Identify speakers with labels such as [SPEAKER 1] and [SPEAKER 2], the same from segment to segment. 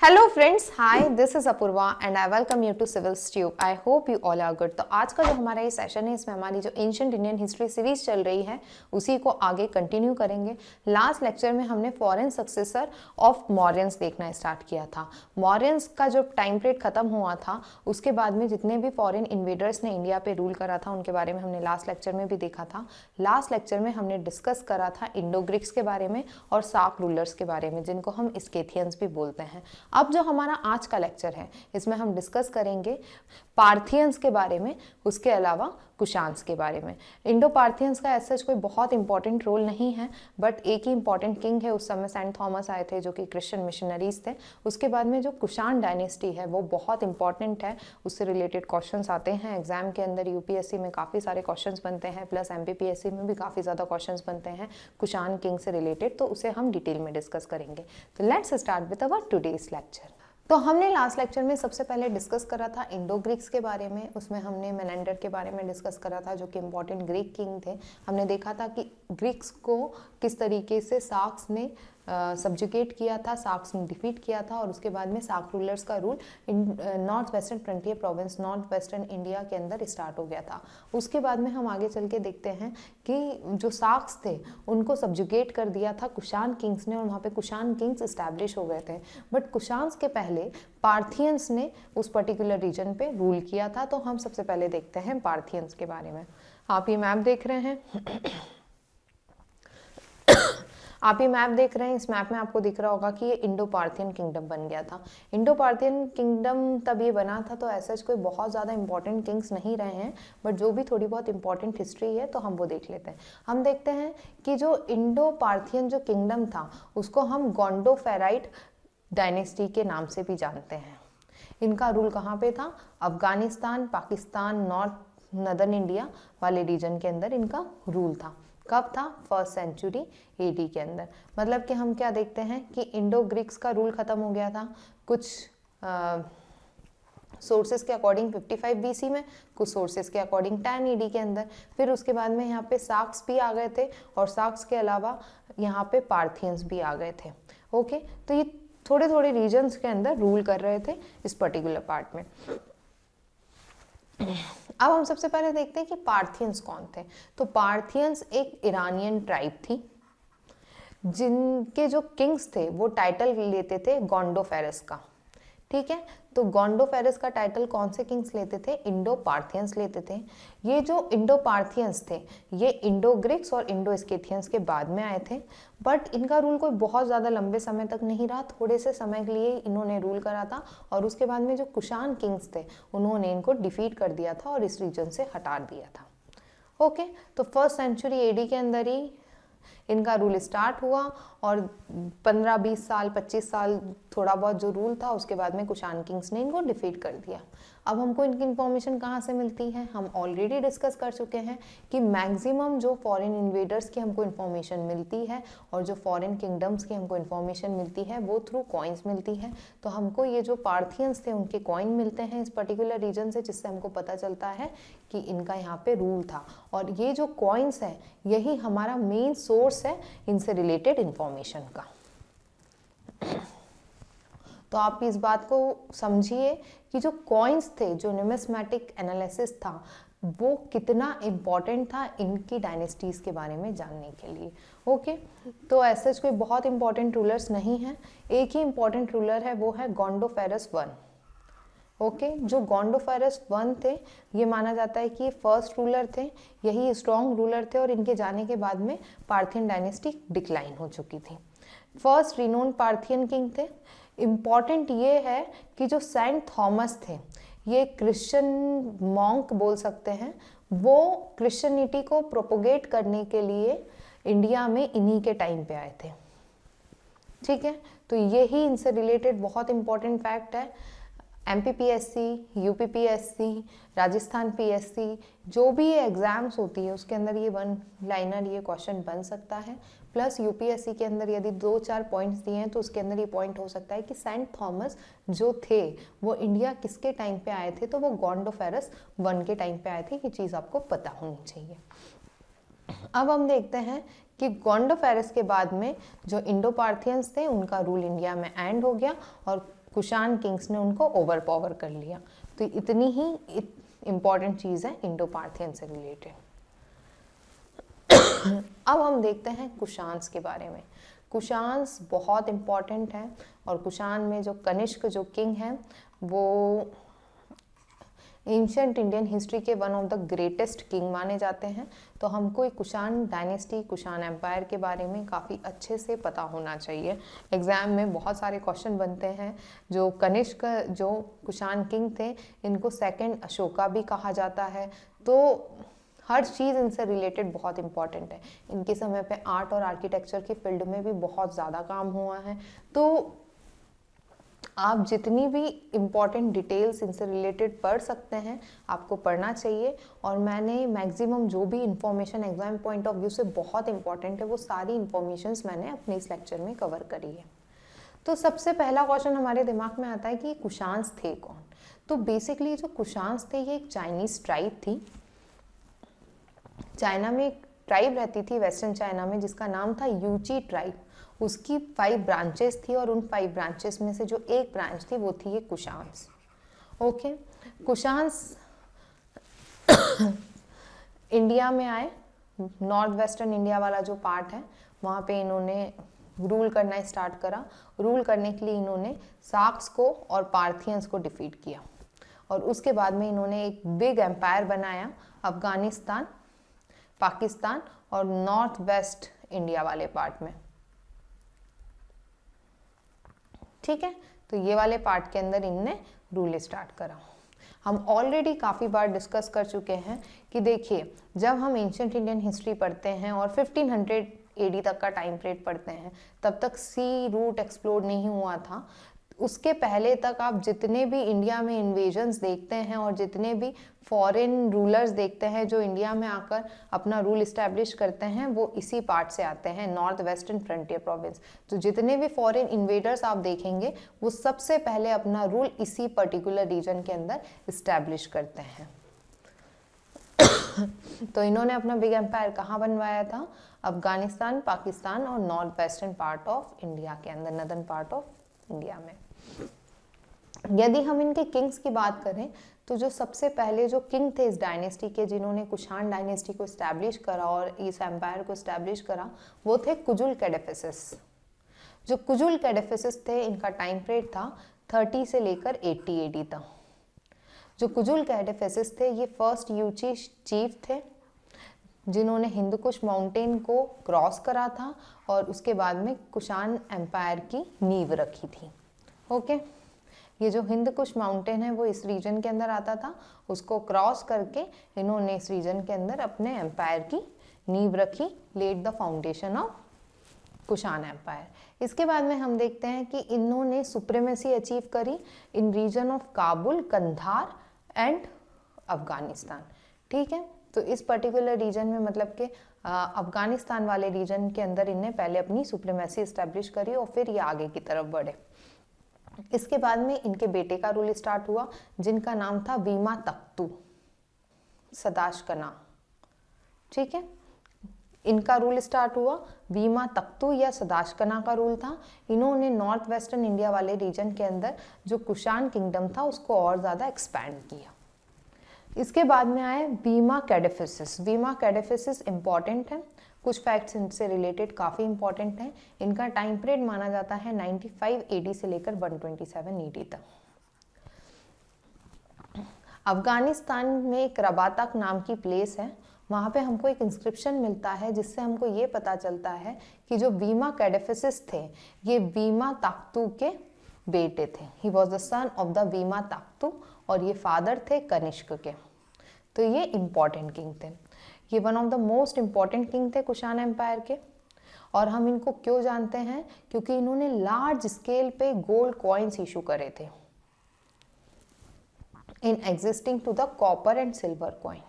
[SPEAKER 1] Hello friends, hi, this is Apoorva and I welcome you to civils tube. I hope you all are good. तो आज का जो हमारा ये सेशन है, इसमें हमारी जो एंशिएंट इंडियन हिस्ट्री सीरीज चल रही है उसी को आगे कंटिन्यू करेंगे। लास्ट लेक्चर में हमने फॉरेन सक्सेसर ऑफ मौर्यंस देखना स्टार्ट किया था। मौर्यंस का जो टाइम पीरियड खत्म हुआ था उसके बाद में जितने भी फॉरेन इन्वेडर्स ने इंडिया पे रूल करा था उनके बारे में हमने लास्ट लेक्चर में भी देखा था। लास्ट लेक्चर में हमने डिस्कस करा था इंडो ग्रीक्स के बारे में और सार्क रूलर्स के बारे में, जिनको हम स्केथियंस भी बोलते हैं। अब जो हमारा आज का लेक्चर है इसमें हम डिस्कस करेंगे पार्थियंस के बारे में, उसके अलावा कुशान्स के बारे में। इंडो पार्थियंस का ऐसा कोई बहुत इंपॉर्टेंट रोल नहीं है, बट एक ही इंपॉर्टेंट किंग है। उस समय सेंट थॉमस आए थे जो कि क्रिश्चियन मिशनरीज थे। उसके बाद में जो कुशान डायनेस्टी है वो बहुत इंपॉर्टेंट है, उससे रिलेटेड क्वेश्चंस आते हैं एग्जाम के अंदर। यूपीएससी में काफ़ी सारे क्वेश्चंस बनते हैं, प्लस एमपीपीएससी में भी काफ़ी ज़्यादा क्वेश्चंस बनते हैं कुशान किंग से रिलेटेड, तो उसे हम डिटेल में डिस्कस करेंगे। तो let's start with our today's lecture. तो हमने लास्ट लेक्चर में सबसे पहले डिस्कस करा था इंडो ग्रीक्स के बारे में। उसमें हमने मेनेंडर के बारे में डिस्कस करा था जो कि इंपॉर्टेंट ग्रीक किंग थे। हमने देखा था कि ग्रीक्स को किस तरीके से सार्क्स ने सब्जुकेट किया था, सार्क्स ने डिफीट किया था, और उसके बाद में सार्क रूलर्स का rule north western frontier province, north western India के अंदर स्टार्ट हो गया था। उसके बाद में हम आगे चल के देखते हैं कि जो सार्क्स थे उनको सब्जुकेट कर दिया था कुशान किंग्स ने, और वहाँ पे कुशान किंग्स इस्टेब्लिश हो गए थे। बट कुशान्स के पहले पार्थियंस ने उस पर्टिकुलर रीजन पे रूल किया था। तो हम सबसे पहले देखते हैं पार्थियंस के बारे में। आप ये मैप देख रहे हैं आप ये मैप देख रहे हैं। इस मैप में आपको दिख रहा होगा कि ये इंडो पार्थियन किंगडम बन गया था। इंडो पार्थियन किंगडम तब ये बना था, तो ऐसा कोई बहुत ज़्यादा इंपॉर्टेंट किंग्स नहीं रहे हैं, बट जो भी थोड़ी बहुत इंपॉर्टेंट हिस्ट्री है तो हम वो देख लेते हैं। हम देखते हैं कि जो इंडो पार्थियन जो किंगडम था उसको हम गोंडोफेराइट डायनेस्टी के नाम से भी जानते हैं। इनका रूल कहाँ पे था? Afghanistan, Pakistan, north northern India वाले रीजन के अंदर इनका रूल था। कब था? फर्स्ट सेंचुरी एडी के अंदर। मतलब कि हम क्या देखते हैं कि इंडो ग्रीक्स का रूल खत्म हो गया था कुछ सोर्सेस के अकॉर्डिंग 55 बीसी में, कुछ सोर्सेस के अकॉर्डिंग 10 ईडी के अंदर। फिर उसके बाद में यहाँ पे सार्क्स भी आ गए थे, और सार्क्स के अलावा यहाँ पे पार्थियंस भी आ गए थे। ओके, तो ये थोड़े थोड़े रीजन्स के अंदर रूल कर रहे थे इस पर्टिकुलर पार्ट में। अब हम सबसे पहले देखते हैं कि पार्थियंस कौन थे। तो पार्थियंस एक ईरानियन ट्राइब थी जिनके जो किंग्स थे वो टाइटल लेते थे गोंडोफेरस का। ठीक है, तो गोंडोफेरस का टाइटल कौन से किंग्स लेते थे? इंडो पार्थियंस लेते थे। ये जो इंडो पार्थियंस थे ये इंडो ग्रीक्स और इंडो स्केथियंस के बाद में आए थे, बट इनका रूल कोई बहुत ज़्यादा लंबे समय तक नहीं रहा, थोड़े से समय के लिए इन्होंने रूल करा था, और उसके बाद में जो कुशान किंग्स थे उन्होंने इनको डिफीट कर दिया था और इस रीजन से हटा दिया था। ओके, तो फर्स्ट सेंचुरी एडी के अंदर ही इनका रूल स्टार्ट हुआ, और 15-20 साल 25 साल थोड़ा बहुत जो रूल था उसके बाद में कुशान किंग्स ने इनको डिफीट कर दिया। अब हमको इनकी इन्फॉर्मेशन कहाँ से मिलती है? हम ऑलरेडी डिस्कस कर चुके हैं कि मैक्सिमम जो फॉरेन इन्वेडर्स की हमको इन्फॉर्मेशन मिलती है और जो फॉरेन किंगडम्स की हमको इन्फॉर्मेशन मिलती है वो थ्रू कॉइन्स मिलती है। तो हमको ये जो पार्थियंस थे उनके कॉइन मिलते हैं इस पर्टिकुलर रीजन से, जिससे हमको पता चलता है कि इनका यहाँ पे रूल था, और ये जो कॉइन्स है यही हमारा मेन सोर्स है इनसे रिलेटेड इंफॉर्मेशन का। तो आप इस बात को समझिए कि जो कॉइन्स थे, जो न्यूमिस्मेटिक एनालिसिस था, वो कितना इम्पॉर्टेंट था इनकी डायनेस्टीज़ के बारे में जानने के लिए। ओके, तो ऐसे कोई बहुत इंपॉर्टेंट रूलर्स नहीं हैं, एक ही इंपॉर्टेंट रूलर है, वो है गोंडोफेरस वन। ओके, जो गोंडोफेरस वन थे ये माना जाता है कि ये फर्स्ट रूलर थे, यही स्ट्रॉन्ग रूलर थे, और इनके जाने के बाद में पार्थियन डायनेस्टी डिक्लाइन हो चुकी थी। फर्स्ट रिनोन पार्थियन किंग थे। इम्पॉर्टेंट ये है कि जो सेंट थॉमस थे ये क्रिश्चियन मॉन्क बोल सकते हैं, वो क्रिश्चियनिटी को प्रोपोगेट करने के लिए इंडिया में इन्हीं के टाइम पे आए थे। ठीक है, तो यही इनसे रिलेटेड बहुत इंपॉर्टेंट फैक्ट है। एमपीपीएससी, यूपीपीएससी, राजस्थान पीएससी, जो भी ये एग्जाम्स होती है उसके अंदर ये वन लाइनर ये क्वेश्चन बन सकता है। प्लस यूपीएससी के अंदर यदि 2-4 पॉइंट्स दिए हैं तो उसके अंदर ये पॉइंट हो सकता है कि सेंट थॉमस जो थे वो इंडिया किसके टाइम पे आए थे, तो वो गोंडोफेरस वन के टाइम पे आए थे। ये चीज़ आपको पता होनी चाहिए। अब हम देखते हैं कि गोंडोफेरस के बाद में जो इंडो पार्थियंस थे उनका रूल इंडिया में एंड हो गया, और कुशान किंग्स ने उनको ओवर पावर कर लिया। तो इतनी ही इम्पॉर्टेंट चीज़ है इंडो पार्थियन से रिलेटेड। अब हम देखते हैं कुशान्स के बारे में। कुशान्स बहुत इम्पॉर्टेंट हैं और कुशान में जो कनिष्क जो किंग हैं वो एंशिएंट इंडियन हिस्ट्री के one of the greatest king माने जाते हैं। तो हमको एक कुशान डायनेस्टी, कुशान एम्पायर के बारे में काफ़ी अच्छे से पता होना चाहिए। एग्ज़ाम में बहुत सारे क्वेश्चन बनते हैं। जो कनिष्क जो कुशान किंग थे इनको सेकंड अशोका भी कहा जाता है। तो हर चीज़ इनसे रिलेटेड बहुत इंपॉर्टेंट है। इनके समय पे आर्ट और आर्किटेक्चर की फील्ड में भी बहुत ज़्यादा काम हुआ है। तो आप जितनी भी इम्पॉर्टेंट डिटेल्स इनसे रिलेटेड पढ़ सकते हैं आपको पढ़ना चाहिए। और मैंने मैक्सिमम जो भी information exam point of view से बहुत इंपॉर्टेंट है वो सारी इंफॉर्मेशंस मैंने अपने इस लेक्चर में कवर करी है। तो सबसे पहला क्वेश्चन हमारे दिमाग में आता है कि कुशान्स थे कौन। तो बेसिकली जो कुशान्स थे ये एक चाइनीज ट्राइब थी। चाइना में एक ट्राइब रहती थी वेस्टर्न चाइना में जिसका नाम था यूची ट्राइब। उसकी 5 ब्रांचेस थी और उन 5 ब्रांचेस में से जो एक ब्रांच थी वो थी ये कुशान्स। ओके, कुशान्स इंडिया में आए। नॉर्थ वेस्टर्न इंडिया वाला जो पार्ट है वहाँ पे इन्होंने रूल करना स्टार्ट करा। रूल करने के लिए इन्होंने साक्स को और पार्थियंस को डिफीट किया और उसके बाद में इन्होंने एक बिग एम्पायर बनाया अफगानिस्तान, पाकिस्तान और नॉर्थ वेस्ट इंडिया वाले पार्ट में। ठीक है, तो ये वाले पार्ट के अंदर इनने रूल स्टार्ट करा। हम ऑलरेडी काफ़ी बार डिस्कस कर चुके हैं कि देखिए जब हम एंशिएंट इंडियन हिस्ट्री पढ़ते हैं और 1500 AD तक का टाइम पीरियड पढ़ते हैं तब तक सी रूट एक्सप्लोर नहीं हुआ था। उसके पहले तक आप जितने भी इंडिया में इन्वेजन्स देखते हैं और जितने भी फॉरेन रूलर्स देखते हैं जो इंडिया में आकर अपना रूल इस्टेब्लिश करते हैं वो इसी पार्ट से आते हैं, नॉर्थ वेस्टर्न फ्रंटियर प्रोविंस। तो जितने भी फॉरेन इन्वेडर्स आप देखेंगे वो सबसे पहले अपना रूल इसी पर्टिकुलर रीजन के अंदर इस्टेब्लिश करते हैं। तो इन्होंने अपना बिग एम्पायर कहाँ बनवाया था? अफगानिस्तान, पाकिस्तान और north western part of India के अंदर, नदर्न पार्ट ऑफ इंडिया में। यदि हम इनके किंग्स की बात करें तो जो सबसे पहले जो किंग थे इस डायनेस्टी के जिन्होंने कुशान डायनेस्टी को इस्टेब्लिश करा और इस एम्पायर को इस्टेब्लिश करा वो थे कुजुल कैडेफिसिस। जो कुजुल कैडेफिसिस थे इनका टाइम पीरियड था 30 से लेकर 80 AD तक। जो कुजुल कैडेफिसिस थे ये फर्स्ट यूची चीफ थे जिन्होंने हिंदकुश माउंटेन को क्रॉस करा था और उसके बाद में कुशान एम्पायर की नींव रखी थी। ओके, ये जो हिंदकुश माउंटेन है वो इस रीजन के अंदर आता था, उसको क्रॉस करके इन्होंने इस रीजन के अंदर अपने एम्पायर की नींव रखी, laid the foundation of Kushan empire. इसके बाद में हम देखते हैं कि इन्होंने सुप्रीमेसी अचीव करी in region of Kabul, Kandahar and Afghanistan. ठीक है, तो इस पर्टिकुलर रीजन में मतलब कि अफगानिस्तान वाले रीजन के अंदर इन्हें पहले अपनी सुप्रीमेसी इस्टेब्लिश करी और फिर ये आगे की तरफ बढ़े। इसके बाद में इनके बेटे का रूल स्टार्ट हुआ जिनका नाम था वीमा तख्तू सदाशकना। ठीक है, इनका रूल स्टार्ट हुआ, वीमा तख्तू या सदाशकना का रूल था। इन्होंने नॉर्थ वेस्टर्न इंडिया वाले रीजन के अंदर जो कुशान किंगडम था उसको और ज़्यादा एक्सपैंड किया। इसके बाद में आए वीमा कैडेफिसिस। वीमा कैडेफिसिस इंपॉर्टेंट है, कुछ फैक्ट्स इनसे रिलेटेड काफ़ी इंपॉर्टेंट हैं। इनका टाइम पीरियड माना जाता है 95 AD से लेकर 127 AD तक। अफगानिस्तान में एक रबातक नाम की प्लेस है, वहाँ पे हमको एक इंस्क्रिप्शन मिलता है जिससे हमको ये पता चलता है कि जो वीमा कैडेफिसिस थे ये वीमा ताख्तू के बेटे थे। He was the son of the वीमा ताख्तू और ये फादर थे कनिष्क के। तो ये इम्पॉर्टेंट किंग थे, ये one of the most important king थे कुशान एम्पायर के। और हम इनको क्यों जानते हैं? क्योंकि इन्होंने लार्ज स्केल पे गोल्ड कॉइन्स इशू करे थे इन existing to the copper and silver coin.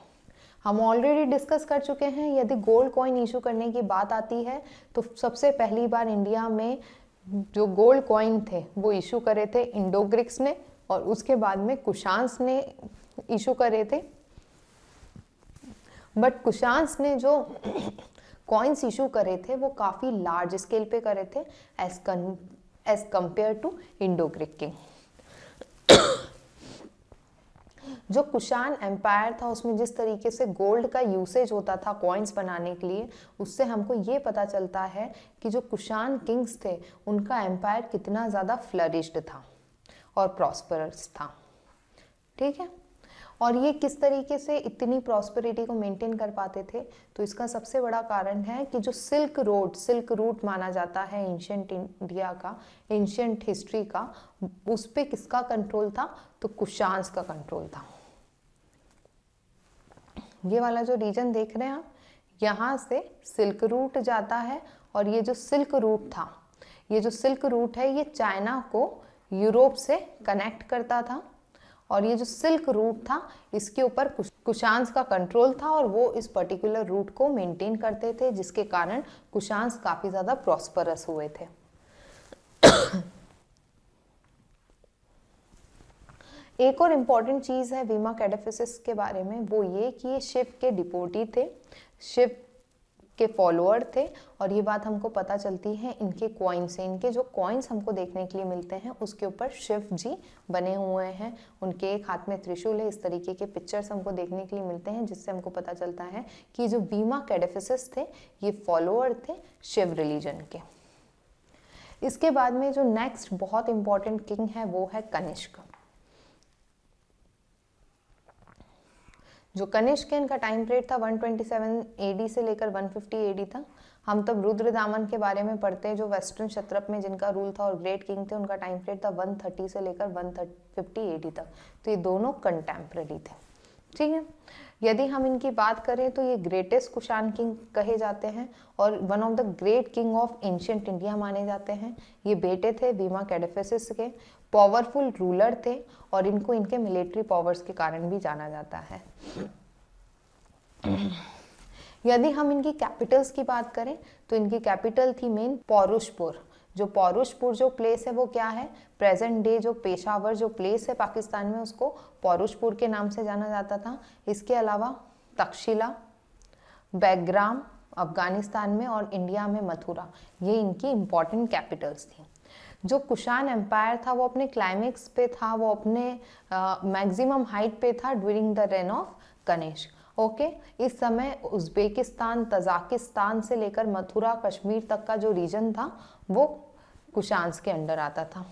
[SPEAKER 1] हम ऑलरेडी डिस्कस कर चुके हैं, यदि गोल्ड कॉइन इशू करने की बात आती है तो सबसे पहली बार इंडिया में जो गोल्ड कॉइन थे वो इशू करे थे इंडो ग्रीक्स ने और उसके बाद में कुशान्स ने इशू करे थे। बट कुशान्स ने जो कॉइन्स इशू करे थे वो काफ़ी लार्ज स्केल पे करे थे as compared to Indo Greek king. जो कुषाण एम्पायर था उसमें जिस तरीके से गोल्ड का यूसेज होता था कॉइन्स बनाने के लिए, उससे हमको ये पता चलता है कि जो कुषाण किंग्स थे उनका एम्पायर कितना ज़्यादा फ्लरिश्ड था और प्रॉस्परस था। ठीक है, और ये किस तरीके से इतनी प्रॉस्पेरिटी को मेंटेन कर पाते थे, तो इसका सबसे बड़ा कारण है कि जो सिल्क रूट माना जाता है एंशियंट इंडिया का, एंशियंट हिस्ट्री का, उस पे किसका कंट्रोल था, तो कुषाण्स का कंट्रोल था। ये वाला जो रीजन देख रहे हैं आप, यहाँ से सिल्क रूट जाता है, और ये जो सिल्क रूट था, ये जो सिल्क रूट है ये चाइना को यूरोप से कनेक्ट करता था, और ये जो सिल्क रूट था इसके ऊपर कुषाण्स का कंट्रोल था, और वो इस पर्टिकुलर रूट को मेंटेन करते थे, जिसके कारण कुषाण्स काफ़ी ज़्यादा प्रॉस्परस हुए थे। एक और इम्पॉर्टेंट चीज़ है वीमा कैडेफिसिस के बारे में, वो ये कि ये शिव के डिपोटी थे, शिव के फॉलोअर थे, और ये बात हमको पता चलती है इनके कॉइन से। इनके जो कॉइन्स हमको देखने के लिए मिलते हैं उसके ऊपर शिव जी बने हुए हैं, उनके एक हाथ में त्रिशूल है, इस तरीके के पिक्चर्स हमको देखने के लिए मिलते हैं, जिससे हमको पता चलता है कि जो वीमा कैडेफिसिस थे ये फॉलोअर थे शिव रिलीजन के। इसके बाद में जो नेक्स्ट बहुत इंपॉर्टेंट किंग है वो है कनिष्क। जो कनिष्क है इनका टाइम पीरियड था 127 एडी से लेकर 150 एडी तक। हम तब रुद्रदामन के बारे में पढ़ते हैं जो वेस्टर्न क्षत्रप में जिनका रूल था और ग्रेट किंग थे, उनका टाइम पीरियड था 130 से लेकर 150 एडी तक। तो ये दोनों कंटेम्प्रेरी थे। ठीक है, यदि हम इनकी बात करें तो ये ग्रेटेस्ट कुषाण किंग कहे जाते हैं और one of the great king of ancient India माने जाते हैं। ये बेटे थे वीमा कैडेफिसिस के, पावरफुल रूलर थे, और इनको इनके मिलिट्री पावर्स के कारण भी जाना जाता है। यदि हम इनकी कैपिटल्स की बात करें तो इनकी कैपिटल थी मेन पौरुषपुर। जो पौरुषपुर जो प्लेस है वो क्या है, प्रेजेंट डे जो पेशावर जो प्लेस है पाकिस्तान में उसको पौरुषपुर के नाम से जाना जाता था। इसके अलावा तक्षशिला, बैग्राम अफगानिस्तान में, और इंडिया में मथुरा, ये इनकी इंपॉर्टेंट कैपिटल्स थी। जो कुषाण एम्पायर था वो अपने क्लाइमेक्स पे था, वो अपने मैक्सिमम हाइट पे था during the reign of Kanishka. Okay, इस समय उज्बेकिस्तान, तजाकिस्तान से लेकर मथुरा, कश्मीर तक का जो रीजन था वो कुषाण्स के अंडर आता था।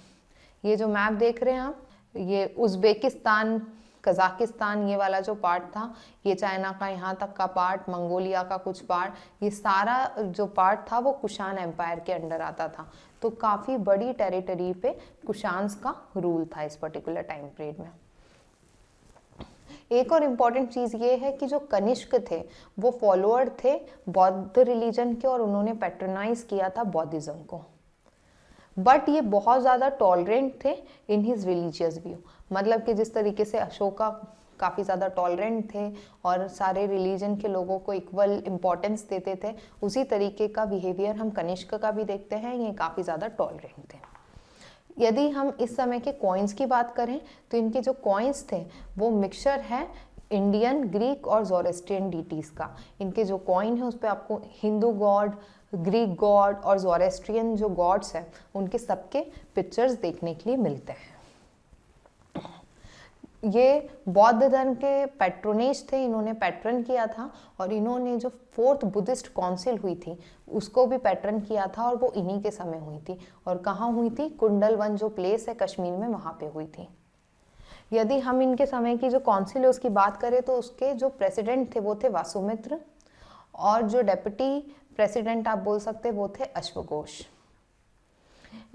[SPEAKER 1] ये जो मैप देख रहे हैं आप, ये उज्बेकिस्तान, कजाकिस्तान, ये वाला जो पार्ट था, ये चाइना का यहाँ तक का पार्ट, मंगोलिया का कुछ पार्ट, ये सारा जो पार्ट था वो कुषाण एम्पायर के अंडर आता था। तो काफ़ी बड़ी टेरिटरी पे कुषाण्स का रूल था इस पर्टिकुलर टाइम पीरियड में। एक और इम्पॉर्टेंट चीज़ ये है कि जो कनिष्क थे वो फॉलोअर थे बौद्ध रिलीजन के, और उन्होंने पैट्रोनाइज किया था बौद्धिज्म को। बट ये बहुत ज़्यादा टॉलरेंट थे इन हिज रिलीजियस व्यू, मतलब कि जिस तरीके से अशोका काफ़ी ज़्यादा टॉलरेंट थे और सारे रिलीजन के लोगों को इक्वल इम्पोर्टेंस देते थे, उसी तरीके का बिहेवियर हम कनिष्क का भी देखते हैं। ये काफ़ी ज़्यादा टॉलरेंट थे। यदि हम इस समय के कॉइन्स की बात करें तो इनके जो कॉइन्स थे वो मिक्सचर है इंडियन, ग्रीक और ज़ोरेस्ट्रियन डीटीज़ का। इनके जो कॉइन है उस पर आपको हिंदू गॉड, ग्रीक गॉड और ज़ोरेस्ट्रियन जो गॉड्स हैं उनके सबके पिक्चर्स देखने के लिए मिलते हैं। ये बौद्ध धर्म के पैट्रोनेज थे, इन्होंने पैट्रन किया था, और इन्होंने जो 4th बुद्धिस्ट काउंसिल हुई थी उसको भी पैट्रन किया था, और वो इन्हीं के समय हुई थी। और कहाँ हुई थी, कुंडलवन जो प्लेस है कश्मीर में, वहाँ पे हुई थी। यदि हम इनके समय की जो काउंसिल है उसकी बात करें तो उसके जो प्रेसिडेंट थे वो थे वासुमित्र, और जो डेप्यूटी प्रेसिडेंट आप बोल सकते वो थे अश्वघोष।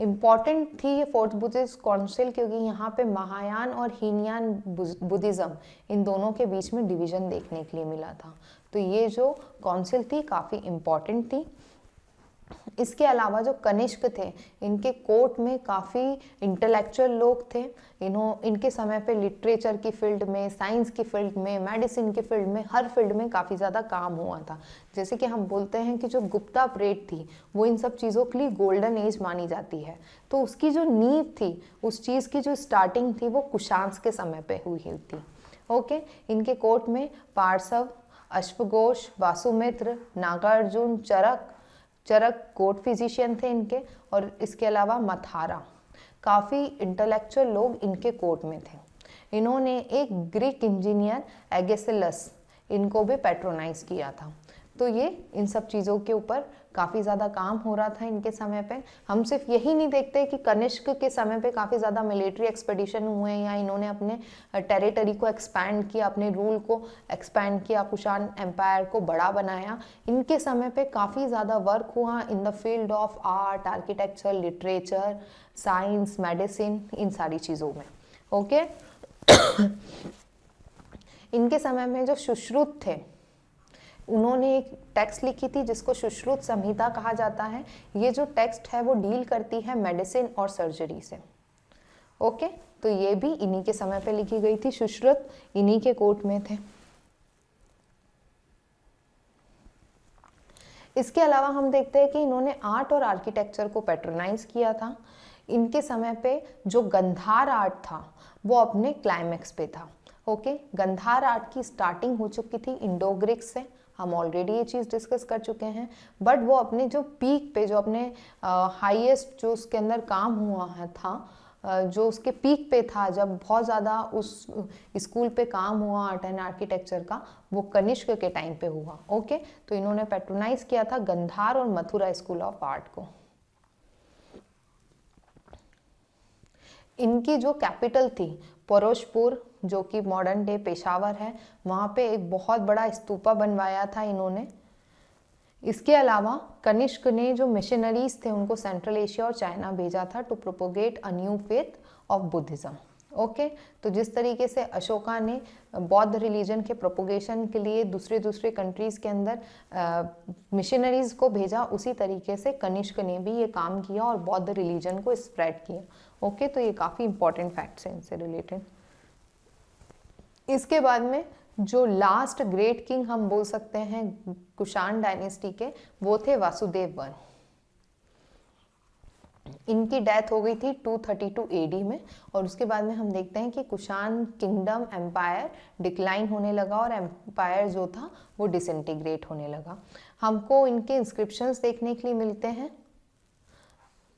[SPEAKER 1] इम्पॉर्टेंट थी ये 4th बुद्धिस्ट काउंसिल क्योंकि यहाँ पे महायान और हीनयान बुद्धिज़्म इन दोनों के बीच में डिवीज़न देखने के लिए मिला था। तो ये जो काउंसिल थी काफ़ी इम्पॉर्टेंट थी। इसके अलावा जो कनिष्क थे इनके कोर्ट में काफ़ी इंटेलेक्चुअल लोग थे। इनके समय पे लिटरेचर की फील्ड में, साइंस की फील्ड में, मेडिसिन की फील्ड में, हर फील्ड में काफ़ी ज़्यादा काम हुआ था। जैसे कि हम बोलते हैं कि जो गुप्ता पीरियड थी वो इन सब चीज़ों के लिए गोल्डन एज मानी जाती है, तो उसकी जो नींव थी, उस चीज़ की जो स्टार्टिंग थी वो कुषाण्स के समय पर हुई थी। ओके, इनके कोर्ट में पार्सव, अश्वघोष, वासुमित्र, नागार्जुन, चरक कोर्ट फिजिशियन थे इनके, और इसके अलावा मथारा, काफ़ी इंटेलेक्चुअल लोग इनके कोर्ट में थे। इन्होंने एक ग्रीक इंजीनियर एगेसिलस इनको भी पैट्रोनाइज किया था। तो ये इन सब चीज़ों के ऊपर काफ़ी ज़्यादा काम हो रहा था इनके समय पे। हम सिर्फ यही नहीं देखते कि कनिष्क के समय पे काफ़ी ज़्यादा मिलिट्री एक्सपेडिशन हुए या इन्होंने अपने टेरिटरी को एक्सपैंड किया, अपने रूल को एक्सपैंड किया, कुषाण एम्पायर को बड़ा बनाया। इनके समय पे काफ़ी ज़्यादा वर्क हुआ in the field of art, architecture, literature, science, medicine, इन सारी चीज़ों में। ओके इनके समय में जो सुश्रुत थे उन्होंने एक टेक्स्ट लिखी थी जिसको सुश्रुत संहिता कहा जाता है। ये जो टेक्स्ट है वो डील करती है मेडिसिन और सर्जरी से। ओके तो ये भी इन्हीं के समय पे लिखी गई थी, सुश्रुत इन्हीं के कोर्ट में थे। इसके अलावा हम देखते हैं कि इन्होंने आर्ट और आर्किटेक्चर को पैट्रोनाइज किया था। इनके समय पे जो गंधार आर्ट था वो अपने क्लाइमैक्स पे था। ओके गंधार आर्ट की स्टार्टिंग हो चुकी थी इंडो ग्रीक से, हम ऑलरेडी ये चीज़ डिस्कस कर चुके हैं। बट वो अपने जो पीक पे, जो अपने हाईएस्ट जो उसके अंदर काम हुआ है था, जो उसके पीक पे था, जब बहुत ज़्यादा उस स्कूल पे काम हुआ आर्ट एंड आर्किटेक्चर का, वो कनिष्क के टाइम पे हुआ। ओके तो इन्होंने पैट्रोनाइज किया था गंधार और मथुरा स्कूल ऑफ आर्ट को। इनकी जो कैपिटल थी परोशपुर, जो कि मॉडर्न डे पेशावर है, वहाँ पे एक बहुत बड़ा स्तूपा बनवाया था इन्होंने। इसके अलावा कनिष्क ने जो मिशनरीज थे उनको सेंट्रल एशिया और चाइना भेजा था to propagate a new faith of Buddhism. Okay तो जिस तरीके से अशोका ने बौद्ध रिलीजन के प्रोपोगेशन के लिए दूसरे कंट्रीज़ के अंदर मिशनरीज को भेजा, उसी तरीके से कनिष्क ने भी ये काम किया और बौद्ध रिलीजन को स्प्रेड किया। ओके तो ये काफ़ी इंपॉर्टेंट फैक्ट्स हैं इनसे रिलेटेड। इसके बाद में जो लास्ट ग्रेट किंग हम बोल सकते हैं कुषाण डायनेस्टी के, वो थे वासुदेव वन। इनकी डेथ हो गई थी 232 एडी में, और उसके बाद में हम देखते हैं कि कुषाण किंगडम एम्पायर डिक्लाइन होने लगा और एम्पायर जो था वो डिसइंटीग्रेट होने लगा। हमको इनके इंस्क्रिप्शंस देखने के लिए मिलते हैं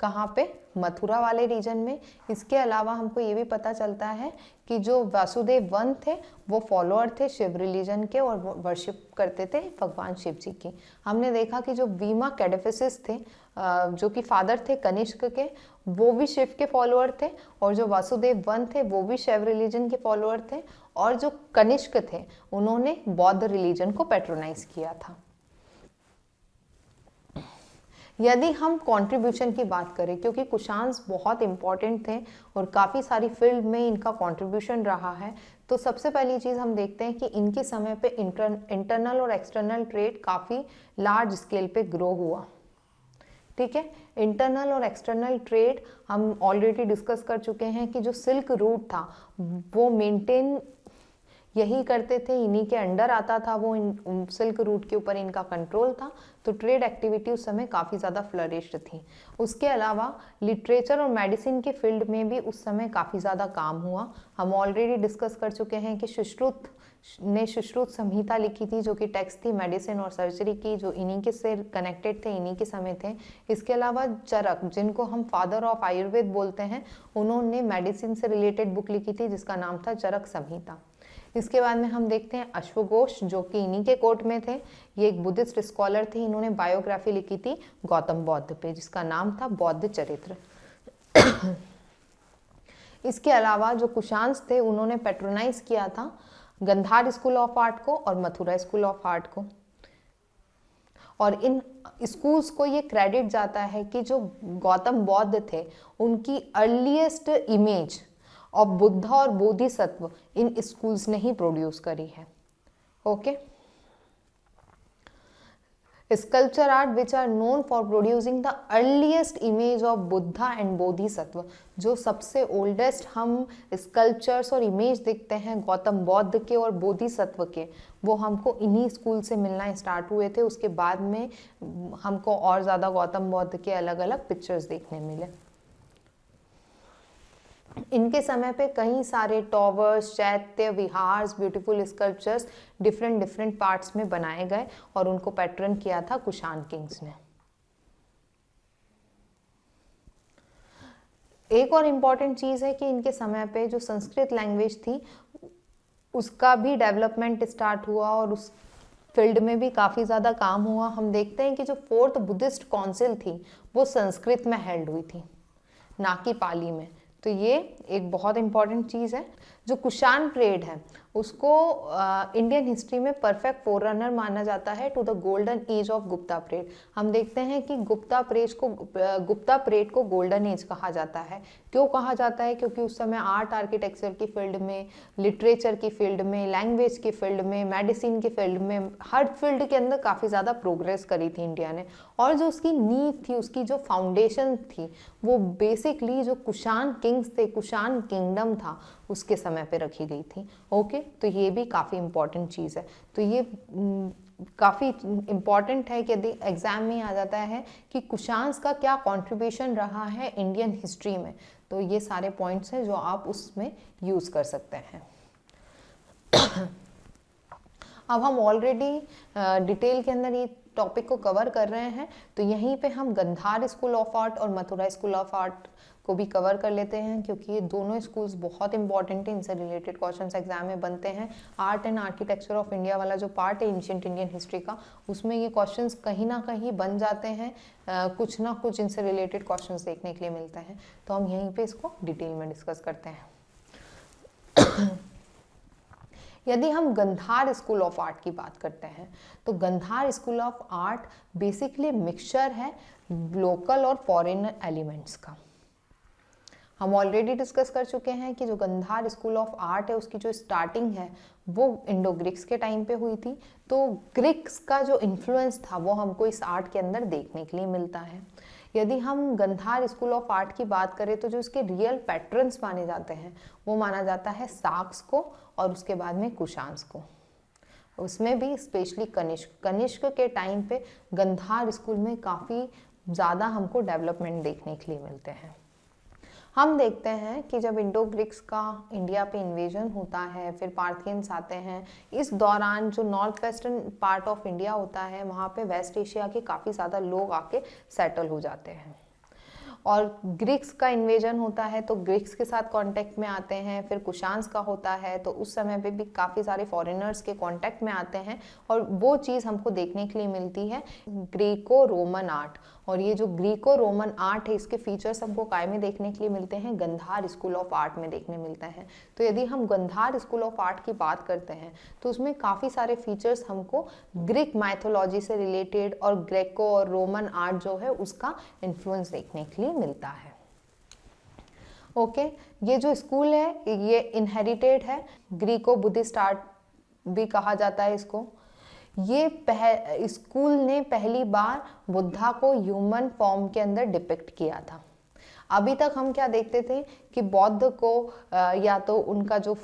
[SPEAKER 1] कहाँ पे, मथुरा वाले रीजन में। इसके अलावा हमको ये भी पता चलता है कि जो वासुदेव वन थे वो फॉलोअर थे शिव रिलीजन के और वर्शिप करते थे भगवान शिव जी की। हमने देखा कि जो वीमा कैडेफिसिस थे जो कि फादर थे कनिष्क के, वो भी शिव के फॉलोअर थे, और जो वासुदेव वन थे वो भी शिव रिलीजन के फॉलोअर थे, और जो कनिष्क थे उन्होंने बौद्ध रिलीजन को पैट्रोनाइज किया था। यदि हम कंट्रीब्यूशन की बात करें, क्योंकि कुषाण्स बहुत इंपॉर्टेंट थे और काफ़ी सारी फील्ड में इनका कंट्रीब्यूशन रहा है, तो सबसे पहली चीज़ हम देखते हैं कि इनके समय पे इंटरनल और एक्सटर्नल ट्रेड काफ़ी लार्ज स्केल पे ग्रो हुआ। ठीक है, इंटरनल और एक्सटर्नल ट्रेड हम ऑलरेडी डिस्कस कर चुके हैं कि जो सिल्क रूट था वो मेंटेन यही करते थे, इन्हीं के अंडर आता था वो, सिल्क रूट के ऊपर इनका कंट्रोल था। तो ट्रेड एक्टिविटी उस समय काफ़ी ज़्यादा फ्लरिश्ड थी। उसके अलावा लिटरेचर और मेडिसिन के फील्ड में भी उस समय काफ़ी ज़्यादा काम हुआ। हम ऑलरेडी डिस्कस कर चुके हैं कि सुश्रुत ने सुश्रुत संहिता लिखी थी, जो कि टेक्स्ट थी मेडिसिन और सर्जरी की, जो इन्हीं के से कनेक्टेड थे, इन्हीं के समय थे। इसके अलावा चरक, जिनको हम फादर ऑफ आयुर्वेद बोलते हैं, उन्होंने मेडिसिन से रिलेटेड बुक लिखी थी जिसका नाम था चरक संहिता। इसके बाद में हम देखते हैं अश्वघोष, जो कि इन्हीं के कोर्ट में थे। ये एक बुद्धिस्ट स्कॉलर थे, इन्होंने बायोग्राफी लिखी थी गौतम बौद्ध पे जिसका नाम था बौद्ध चरित्र। इसके अलावा जो कुषाण्स थे उन्होंने पैट्रोनाइज किया था गंधार स्कूल ऑफ आर्ट को और मथुरा स्कूल ऑफ आर्ट को, और इन स्कूल्स को ये क्रेडिट जाता है कि जो गौतम बौद्ध थे उनकी अर्लीस्ट इमेज और बुद्ध और बोधिसत्व इन स्कूल्स ने ही प्रोड्यूस करी है। Okay, sculpture art which are known for producing the earliest image of Buddha and Bodhisattva, जो सबसे ओल्डेस्ट हम स्कल्पचर्स और इमेज देखते हैं गौतम बौद्ध के और बोधिसत्व के, वो हमको इन्हीं स्कूल से मिलना स्टार्ट हुए थे। उसके बाद में हमको और ज़्यादा गौतम बौद्ध के अलग अलग पिक्चर्स देखने मिले। इनके समय पे कई सारे टॉवर्स, चैत्य, विहार्स, ब्यूटीफुल स्कल्पचर्स डिफरेंट पार्ट्स में बनाए गए और उनको पैटर्न किया था कुषाण किंग्स ने। एक और इम्पॉर्टेंट चीज़ है कि इनके समय पे जो संस्कृत लैंग्वेज थी उसका भी डेवलपमेंट स्टार्ट हुआ और उस फील्ड में भी काफ़ी ज़्यादा काम हुआ। हम देखते हैं कि जो 4th बुद्धिस्ट काउंसिल थी वो संस्कृत में हेल्ड हुई थी, ना कि पाली में। तो ये एक बहुत इम्पॉर्टेंट चीज़ है। जो कुषाण पीरियड है उसको इंडियन हिस्ट्री में परफेक्ट फोररनर माना जाता है to the golden age of Gupta period. हम देखते हैं कि गुप्ता पीरियड को गोल्डन एज कहा जाता है। क्यों कहा जाता है? क्योंकि उस समय आर्ट आर्किटेक्चर की फील्ड में, लिटरेचर की फील्ड में, लैंग्वेज की फील्ड में, मेडिसिन की फील्ड में, हर फील्ड के अंदर काफ़ी ज़्यादा प्रोग्रेस करी थी इंडिया ने। और जो उसकी नींव थी, उसकी जो फाउंडेशन थी, वो बेसिकली जो कुषाण किंग्स थे, कुषाण किंगडम था, उसके समय पे रखी गई थी। ओके, तो ये भी काफ़ी इम्पॉर्टेंट चीज़ है। तो ये काफ़ी इम्पॉर्टेंट है कि यदि एग्जाम में आ जाता है कि कुषाण्स का क्या कंट्रीब्यूशन रहा है इंडियन हिस्ट्री में, तो ये सारे पॉइंट्स हैं जो आप उसमें यूज़ कर सकते हैं। अब हम ऑलरेडी डिटेल के अंदर ये टॉपिक को कवर कर रहे हैं, तो यहीं पे हम गंधार स्कूल ऑफ आर्ट और मथुरा स्कूल ऑफ आर्ट को भी कवर कर लेते हैं, क्योंकि ये दोनों स्कूल्स बहुत इंपॉर्टेंट हैं। इनसे रिलेटेड क्वेश्चंस एग्जाम में बनते हैं। Art and architecture of India वाला जो पार्ट है एंशिएंट इंडियन हिस्ट्री का, उसमें ये क्वेश्चंस कहीं ना कहीं बन जाते हैं। कुछ ना कुछ इनसे रिलेटेड क्वेश्चंस देखने के लिए मिलते हैं। तो हम यहीं पे इसको डिटेल में डिस्कस करते हैं। यदि हम गंधार स्कूल ऑफ आर्ट की बात करते हैं, तो Gandhara school of art basically mixture है लोकल और फॉरेनर एलिमेंट्स का। हम ऑलरेडी डिस्कस कर चुके हैं कि जो गंधार स्कूल ऑफ आर्ट है उसकी जो स्टार्टिंग है वो इंडो ग्रीक्स के टाइम पे हुई थी। तो ग्रीक्स का जो इन्फ्लुएंस था वो हमको इस आर्ट के अंदर देखने के लिए मिलता है। यदि हम गंधार स्कूल ऑफ आर्ट की बात करें तो जो इसके रियल पैटर्न्स माने जाते हैं वो माना जाता है साक्स को और उसके बाद में कुषाण्स को। उसमें भी स्पेशली कनिष्क के टाइम पे गंधार स्कूल में काफ़ी ज़्यादा हमको डेवलपमेंट देखने के लिए मिलते हैं। हम देखते हैं कि जब इंडो ग्रीक्स का इंडिया पे इन्वेजन होता है, फिर पार्थियंस आते हैं, इस दौरान जो north western part of India होता है वहाँ पे वेस्ट एशिया के काफ़ी ज़्यादा लोग आके सेटल हो जाते हैं। और ग्रीक्स का इन्वेजन होता है तो ग्रीक्स के साथ कांटेक्ट में आते हैं। फिर कुषाण्स का होता है तो उस समय पे भी काफ़ी सारे फॉरेनर्स के कांटेक्ट में आते हैं और वो चीज़ हमको देखने के लिए मिलती है ग्रीको रोमन आर्ट। और ये जो ग्रीको रोमन आर्ट है इसके फीचर्स हमको काय में देखने के लिए मिलते हैं? गंधार स्कूल ऑफ आर्ट में देखने मिलते हैं। तो यदि हम गंधार स्कूल ऑफ आर्ट की बात करते हैं तो उसमें काफ़ी सारे फीचर्स हमको ग्रीक माइथोलॉजी से रिलेटेड और ग्रेको और रोमन आर्ट जो है उसका इन्फ्लुएंस देखने के लिए मिलता है। ओके, ये जो स्कूल है ये इनहेरिटेड है, ग्रीको बुद्धिस्ट आर्ट भी कहा जाता है इसको। ये स्कूल ने पहली बार बुद्धा को ह्यूमन फॉर्म के अंदर डिपिक्ट किया था। अभी तक हम क्या देखते थे कि बौद्ध को या तो उनका जो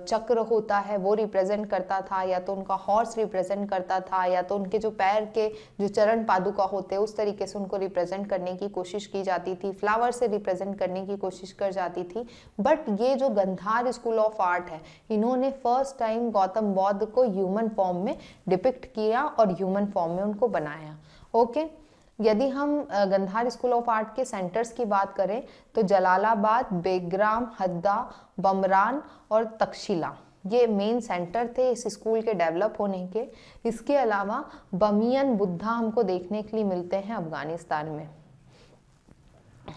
[SPEAKER 1] चक्र होता है वो रिप्रेजेंट करता था, या तो उनका हॉर्स रिप्रेजेंट करता था, या तो उनके जो पैर के जो चरण पादुका होते हैं उस तरीके से उनको रिप्रेजेंट करने की कोशिश की जाती थी, फ्लावर से रिप्रेजेंट करने की कोशिश कर जाती थी। बट ये जो गंधार स्कूल ऑफ आर्ट है इन्होंने फर्स्ट टाइम गौतम बौद्ध को ह्यूमन फॉर्म में डिपिक्ट किया और ह्यूमन फॉर्म में उनको बनाया। ओके, यदि हम गंधार स्कूल ऑफ आर्ट के सेंटर्स की बात करें तो जलालाबाद, बेग्राम, हद्दा, बमरान और तक्षशिला ये मेन सेंटर थे इस स्कूल के डेवलप होने के। इसके अलावा बमियन बुद्धा हमको देखने के लिए मिलते हैं अफगानिस्तान में।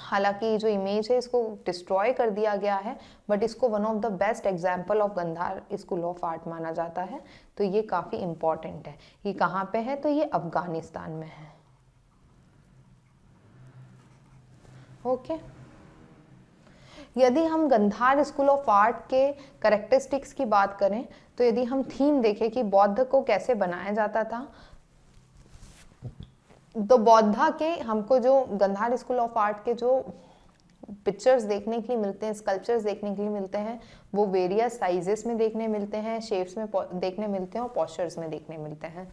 [SPEAKER 1] हालांकि जो इमेज है इसको डिस्ट्रॉय कर दिया गया है, बट इसको one of the best example of Gandhara school of art माना जाता है। तो ये काफ़ी इम्पॉर्टेंट है। ये कहाँ पे है? तो ये अफगानिस्तान में है। ओके, यदि हम गंधार स्कूल ऑफ आर्ट के कैरेक्टरिस्टिक्स की बात करें तो यदि हम थीम देखें कि बौद्ध को कैसे बनाया जाता था, तो बौद्धा के हमको जो गंधार स्कूल ऑफ आर्ट के जो पिक्चर्स देखने के लिए मिलते हैं, स्कल्पचर्स देखने के लिए मिलते हैं, वो वेरियस साइजेस में देखने मिलते हैं, शेप्स में देखने मिलते हैं और पोस्चर्स में देखने मिलते हैं।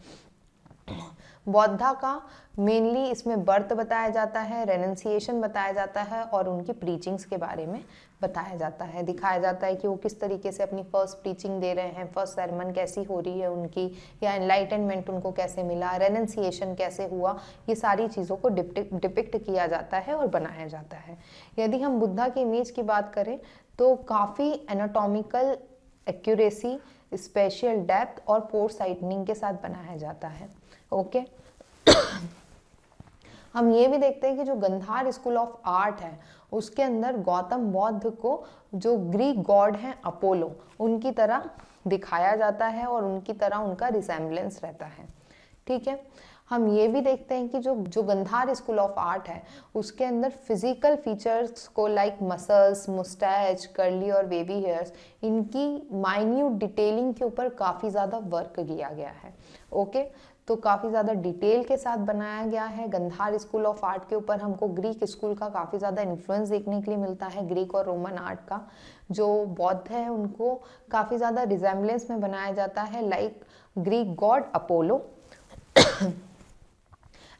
[SPEAKER 1] बौद्धा का मेनली इसमें बर्थ बताया जाता है, रेनन्सिएशन बताया जाता है और उनकी प्रीचिंग्स के बारे में बताया जाता है, दिखाया जाता है कि वो किस तरीके से अपनी फर्स्ट प्रीचिंग दे रहे हैं, फर्स्ट सरमन कैसी हो रही है उनकी, या एनलाइटनमेंट उनको कैसे मिला, रेनेंसिएशन कैसे हुआ, ये सारी चीज़ों को डिपिक्ट किया जाता है और बनाया जाता है। यदि हम बुद्धा की इमेज की बात करें तो काफ़ी एनाटॉमिकल एक्यूरेसी, स्पेशियल डेप्थ और पोर साइटनिंग के साथ बनाया जाता है। ओके हम ये भी देखते हैं कि जो गंधार स्कूल ऑफ आर्ट है उसके अंदर गौतम बुद्ध को जो ग्रीक गॉड हैं अपोलो, उनकी तरह दिखाया जाता है और उनकी तरह उनका रिसेम्बलेंस रहता है। ठीक है, हम ये भी देखते हैं कि जो गंधार स्कूल ऑफ आर्ट है उसके अंदर फिजिकल फीचर्स को लाइक मसल्स, मुस्टैच, कर्ली और वेवी हेयर्स, इनकी माइन्यूट डिटेलिंग के ऊपर काफ़ी ज़्यादा वर्क किया गया है। ओके, तो काफ़ी ज़्यादा डिटेल के साथ बनाया गया है। गंधार स्कूल ऑफ आर्ट के ऊपर हमको ग्रीक स्कूल का काफ़ी ज़्यादा इन्फ्लुएंस देखने के लिए मिलता है, ग्रीक और रोमन आर्ट का। जो बौद्ध है उनको काफ़ी ज़्यादा रिजेम्बलेंस में बनाया जाता है like Greek god Apollo.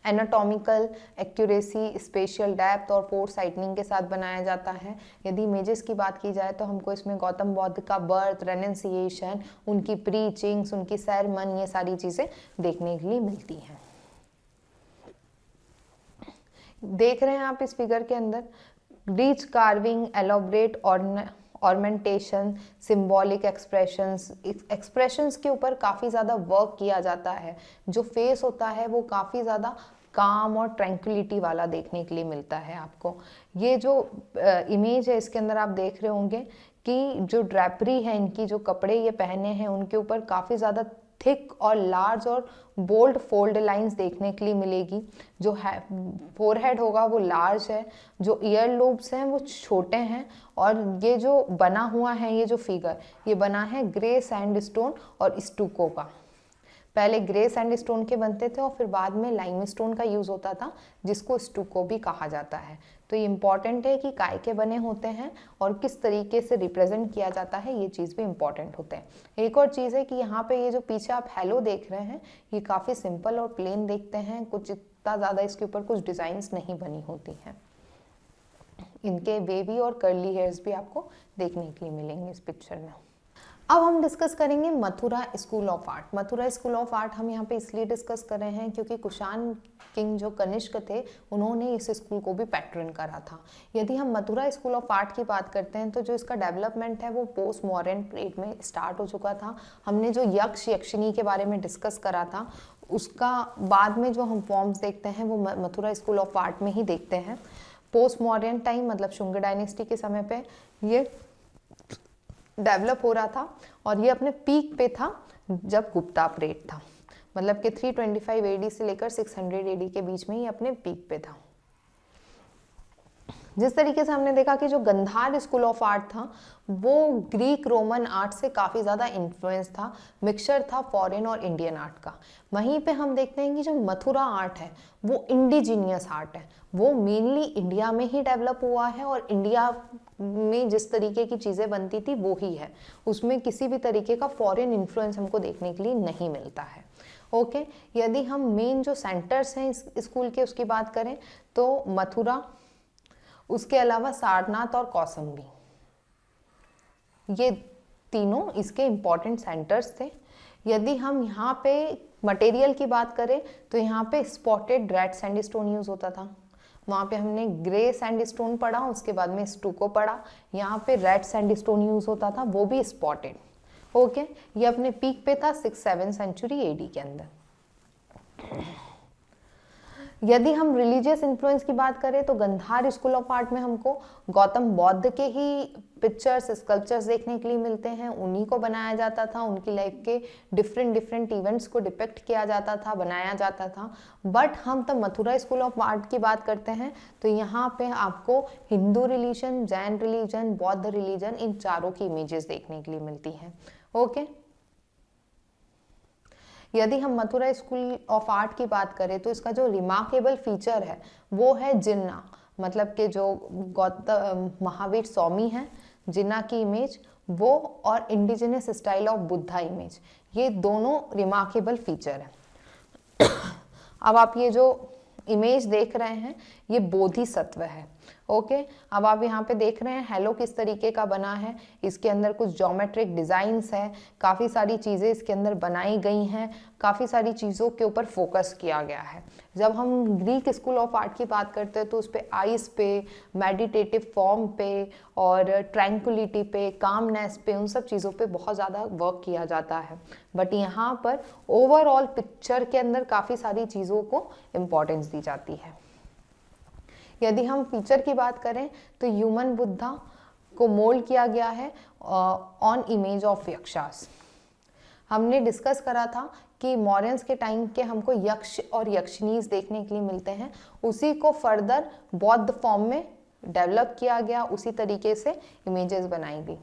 [SPEAKER 1] Anatomical accuracy, spatial depth और पोर साइटनिंग के साथ बनाया जाता है। यदि इमेजेस की बात की जाए तो हमको इसमें गौतम बुद्ध का बर्थ, रेनेंसिएशन, उनकी प्रीचिंग्स, उनकी सरमन, ये सारी चीज़ें देखने के लिए मिलती हैं। देख रहे हैं आप इस फिगर के अंदर rich carving, elaborate ornamentation, symbolic expressions के ऊपर काफ़ी ज़्यादा वर्क किया जाता है। जो फेस होता है वो काफ़ी ज़्यादा काम और ट्रैंक्विलिटी वाला देखने के लिए मिलता है आपको। ये जो इमेज है इसके अंदर आप देख रहे होंगे कि जो ड्रैपरी है, इनकी जो कपड़े ये पहने हैं उनके ऊपर काफ़ी ज़्यादा थिक और लार्ज और बोल्ड फोल्ड लाइंस देखने के लिए मिलेगी। जो है फोरहेड होगा वो लार्ज है, जो ईयर लोब्स हैं वो छोटे हैं, और ये जो बना हुआ है ये जो फिगर ये बना है ग्रे सैंडस्टोन और स्टूको का। पहले ग्रे सैंडस्टोन के बनते थे और फिर बाद में लाइमस्टोन का यूज़ होता था जिसको स्टूको भी कहा जाता है। तो ये इम्पॉर्टेंट है कि काय के बने होते हैं और किस तरीके से रिप्रेजेंट किया जाता है, ये चीज़ भी इम्पॉर्टेंट होते हैं। एक और चीज़ है कि यहाँ पे ये जो पीछे आप हेलो देख रहे हैं ये काफ़ी सिंपल और प्लेन देखते हैं, कुछ इतना ज़्यादा इसके ऊपर कुछ डिज़ाइंस नहीं बनी होती हैं। इनके वेवी और कर्ली हेयर्स भी आपको देखने के लिए मिलेंगे इस पिक्चर में। अब हम डिस्कस करेंगे Mathura school of art. Mathura school of art हम यहाँ पे इसलिए डिस्कस कर रहे हैं क्योंकि कुषाण किंग जो कनिष्क थे उन्होंने इस स्कूल को भी पैट्रन करा था। यदि हम मथुरा स्कूल ऑफ आर्ट की बात करते हैं तो जो इसका डेवलपमेंट है वो पोस्ट मॉडर्न पीरियड में स्टार्ट हो चुका था। हमने जो यक्ष यक्षिणी के बारे में डिस्कस करा था उसका बाद में जो हम फॉर्म्स देखते हैं वो मथुरा स्कूल ऑफ आर्ट में ही देखते हैं। पोस्ट मॉडर्न टाइम मतलब शुंग डायनेस्टी के समय पे ये डेवलप हो रहा था और ये अपने पीक पे था जब गुप्ता पीरियड था, मतलब कि 325 एडी से लेकर 600 एडी के बीच में ये अपने पीक पे था। जिस तरीके से हमने देखा कि जो गंधार स्कूल ऑफ आर्ट था वो ग्रीक रोमन आर्ट से काफ़ी ज़्यादा इन्फ्लुएंस था, मिक्सचर था फॉरेन और इंडियन आर्ट का। वहीं पे हम देखते हैं कि जो मथुरा आर्ट है वो इंडिजीनियस आर्ट है, वो मेनली इंडिया में ही डेवलप हुआ है और इंडिया में जिस तरीके की चीज़ें बनती थी वो ही है, उसमें किसी भी तरीके का फॉरेन इन्फ्लुएंस हमको देखने के लिए नहीं मिलता है। ओके, यदि हम मेन जो सेंटर्स हैं इस स्कूल के उसकी बात करें तो मथुरा, उसके अलावा सारनाथ और कौसंबी, ये तीनों इसके इम्पॉर्टेंट सेंटर्स थे। यदि हम यहाँ पे मटेरियल की बात करें तो यहाँ पे स्पॉटेड रेड सैंडस्टोन यूज़ होता था। वहाँ पे हमने ग्रे सैंडस्टोन पढ़ा, उसके बाद में स्टूको पढ़ा। यहाँ पे रेड सैंडस्टोन यूज़ होता था, वो भी स्पॉटेड। ओके, ये अपने पीक पे था 6-7 सेंचुरी एडी के अंदर। यदि हम रिलीजियस इन्फ्लुएंस की बात करें तो गंधार स्कूल ऑफ आर्ट में हमको गौतम बुद्ध के ही पिक्चर्स, स्कल्पचर्स देखने के लिए मिलते हैं। उन्हीं को बनाया जाता था, उनकी लाइफ के डिफरेंट इवेंट्स को डिपिक्ट किया जाता था, बनाया जाता था। बट हम तब मथुरा स्कूल ऑफ आर्ट की बात करते हैं तो यहाँ पे आपको हिंदू रिलीजन, जैन रिलीजन, बौद्ध रिलीजन, इन चारों की इमेजेस देखने के लिए मिलती हैं। ओके, यदि हम मथुरा स्कूल ऑफ आर्ट की बात करें तो इसका जो रिमार्केबल फीचर है वो है जिन्ना, मतलब कि जो गौतम महावीर स्वामी हैं जिन्ना की इमेज वो, और indigenous style of Buddha image, ये दोनों रिमार्केबल फीचर है। अब आप ये जो इमेज देख रहे हैं ये बोधिसत्व है। ओके अब आप यहाँ पे देख रहे हैं हेलो किस तरीके का बना है। इसके अंदर कुछ ज्योमेट्रिक डिजाइन्स है, काफ़ी सारी चीज़ें इसके अंदर बनाई गई हैं, काफ़ी सारी चीज़ों के ऊपर फोकस किया गया है। जब हम ग्रीक स्कूल ऑफ आर्ट की बात करते हैं तो उस पर आइस पे, मेडिटेटिव फॉर्म पे और ट्रैंक्विलिटी पे, कामनेस पे, उन सब चीज़ों पे बहुत ज़्यादा वर्क किया जाता है। बट यहाँ पर ओवरऑल पिक्चर के अंदर काफ़ी सारी चीज़ों को इम्पोर्टेंस दी जाती है। यदि हम फीचर की बात करें तो ह्यूमन बुद्धा को मोल्ड किया गया है ऑन इमेज ऑफ यक्षास। हमने डिस्कस करा था कि मौर्यंस के टाइम के हमको यक्ष और यक्षिनीज देखने के लिए मिलते हैं, उसी को फर्दर बौद्ध फॉर्म में डेवलप किया गया, उसी तरीके से इमेजेस बनाई गई।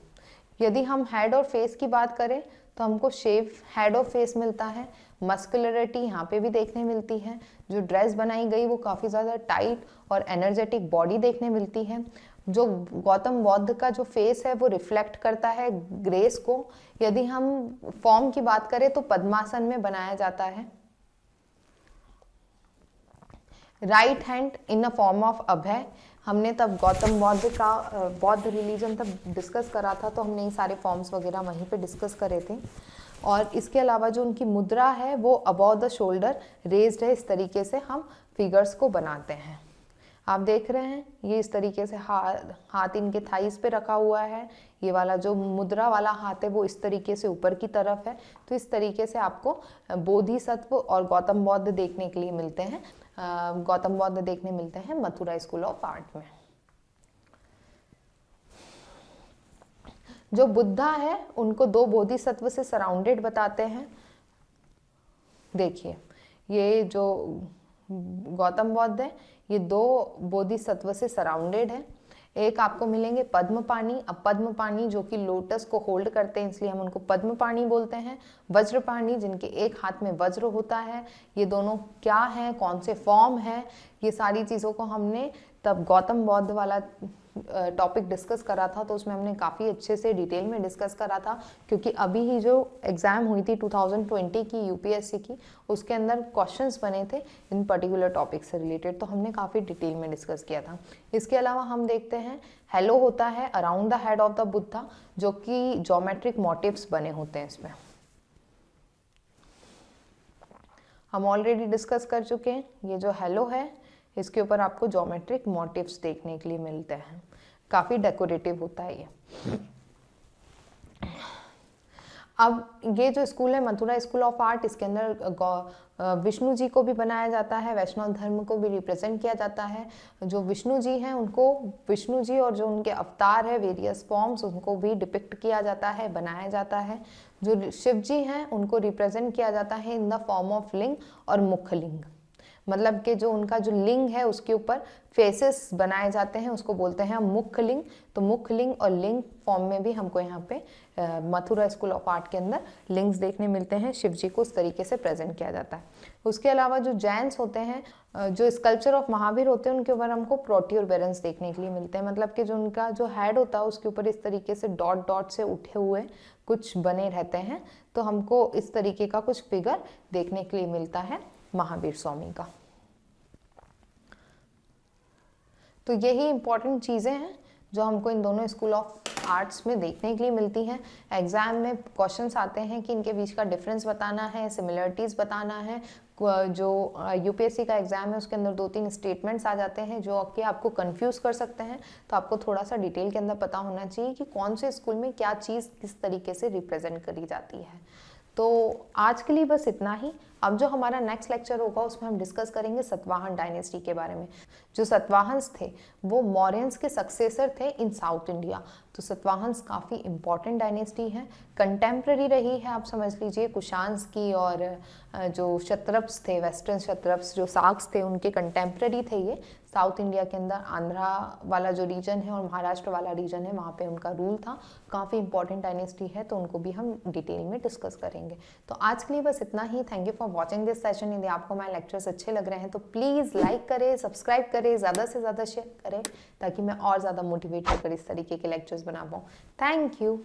[SPEAKER 1] यदि हम हेड और फेस की बात करें तो हमको शेप हेड और फेस मिलता है, मस्कुलरिटी यहाँ पे भी देखने मिलती है, जो ड्रेस बनाई गई वो काफ़ी ज़्यादा टाइट और एनर्जेटिक बॉडी देखने मिलती है। जो गौतम बुद्ध का जो फेस है वो रिफ्लेक्ट करता है ग्रेस को। यदि हम फॉर्म की बात करें तो पद्मासन में बनाया जाता है। Right hand in a form of abhaya, हमने तब गौतम बुद्ध का बौद्ध रिलीजन तब डिस्कस करा था, तो हमने ये सारे फॉर्म्स वगैरह वहीं पे डिस्कस करे थे। और इसके अलावा जो उनकी मुद्रा है वो अबव द शोल्डर रेज्ड है, इस तरीके से हम फिगर्स को बनाते हैं। आप देख रहे हैं ये इस तरीके से हाथ इनके थाइस पे रखा हुआ है, ये वाला जो मुद्रा वाला हाथ है वो इस तरीके से ऊपर की तरफ है। तो इस तरीके से आपको बोधिसत्व और गौतम बुद्ध देखने के लिए मिलते हैं, गौतम बुद्ध देखने मिलते हैं मथुरा स्कूल ऑफ आर्ट में। जो बुद्धा है उनको दो बोधिसत्व से सराउंडेड बताते हैं। देखिए ये जो गौतम बुद्ध है ये दो बोधिसत्व से सराउंडेड है। एक आपको मिलेंगे पद्मपाणि। अब पद्मपाणि जो कि लोटस को होल्ड करते हैं इसलिए हम उनको पद्मपाणि बोलते हैं। वज्रपाणि जिनके एक हाथ में वज्र होता है। ये दोनों क्या है, कौन से फॉर्म है, ये सारी चीज़ों को हमने तब गौतम बुद्ध वाला टॉपिक डिस्कस करा था, तो उसमें हमने काफ़ी अच्छे से डिटेल में डिस्कस करा था, क्योंकि अभी ही जो एग्ज़ाम हुई थी 2020 की यूपीएससी की, उसके अंदर क्वेश्चंस बने थे इन पर्टिकुलर टॉपिक से रिलेटेड, तो हमने काफ़ी डिटेल में डिस्कस किया था। इसके अलावा हम देखते हैं हेलो होता है around the head of the Buddha, जो कि ज्योमेट्रिक मोटिव्स बने होते हैं इसमें। हम ऑलरेडी डिस्कस कर चुके हैं, ये जो हेलो है इसके ऊपर आपको ज्योमेट्रिक मोटिव्स देखने के लिए मिलते हैं, काफ़ी डेकोरेटिव होता है ये। अब ये जो स्कूल है मथुरा स्कूल ऑफ आर्ट, इसके अंदर विष्णु जी को भी बनाया जाता है, वैष्णव धर्म को भी रिप्रेजेंट किया जाता है। जो विष्णु जी हैं उनको, विष्णु जी और जो उनके अवतार है वेरियस फॉर्म्स, उनको भी डिपिक्ट किया जाता है, बनाया जाता है। जो शिव जी हैं उनको रिप्रेजेंट किया जाता है इन द फॉर्म ऑफ लिंग और मुख लिंग, मतलब कि जो उनका जो लिंग है उसके ऊपर फेसेस बनाए जाते हैं, उसको बोलते हैं मुख्य लिंग। तो मुख्य लिंग और लिंग फॉर्म में भी हमको यहाँ पे मथुरा स्कूल ऑफ आर्ट के अंदर लिंग्स देखने मिलते हैं, शिव जी को उस तरीके से प्रेजेंट किया जाता है। उसके अलावा जो जैन्स होते हैं, जो स्कल्पचर ऑफ महावीर होते हैं, उनके ऊपर हमको प्रोट्यूबरेंस देखने के लिए मिलते हैं, मतलब कि जो उनका जो हेड होता है उसके ऊपर इस तरीके से डॉट डॉट से उठे हुए कुछ बने रहते हैं, तो हमको इस तरीके का कुछ फिगर देखने के लिए मिलता है महावीर स्वामी का। तो यही इंपॉर्टेंट चीज़ें हैं जो हमको इन दोनों स्कूल ऑफ आर्ट्स में देखने के लिए मिलती हैं। एग्जाम में क्वेश्चंस आते हैं कि इनके बीच का डिफरेंस बताना है, सिमिलरिटीज़ बताना है। जो यूपीएससी का एग्जाम है उसके अंदर 2-3 स्टेटमेंट्स आ जाते हैं जो कि आपको कंफ्यूज कर सकते हैं, तो आपको थोड़ा सा डिटेल के अंदर पता होना चाहिए कि कौन से स्कूल में क्या चीज़ किस तरीके से रिप्रेजेंट करी जाती है। तो आज के लिए बस इतना ही। अब जो हमारा नेक्स्ट लेक्चर होगा उसमें हम डिस्कस करेंगे सतवाहन डायनेस्टी के बारे में। जो सतवाहन्स थे वो मौर्यंस के सक्सेसर थे इन साउथ इंडिया। तो सतवाहन्स काफ़ी इंपॉर्टेंट डायनेस्टी है, कंटेम्प्रेरी रही है, आप समझ लीजिए कुशांस की, और जो क्षत्रप्स थे, वेस्टर्न क्षत्रप्स जो साक्स थे, उनके कंटेम्प्रेरी थे ये। साउथ इंडिया के अंदर आंध्रा वाला जो रीजन है और महाराष्ट्र वाला रीजन है वहाँ पे उनका रूल था। काफ़ी इंपॉर्टेंट डायनेस्टी है, तो उनको भी हम डिटेल में डिस्कस करेंगे। तो आज के लिए बस इतना ही। Thank you for watching this session. यदि आपको हमारे लेक्चर्स अच्छे लग रहे हैं तो प्लीज़ लाइक करें, सब्सक्राइब करें, ज़्यादा से ज़्यादा शेयर करें, ताकि मैं और ज़्यादा मोटिवेट होकर इस तरीके के लेक्चर्स बना पाऊँ। Thank you.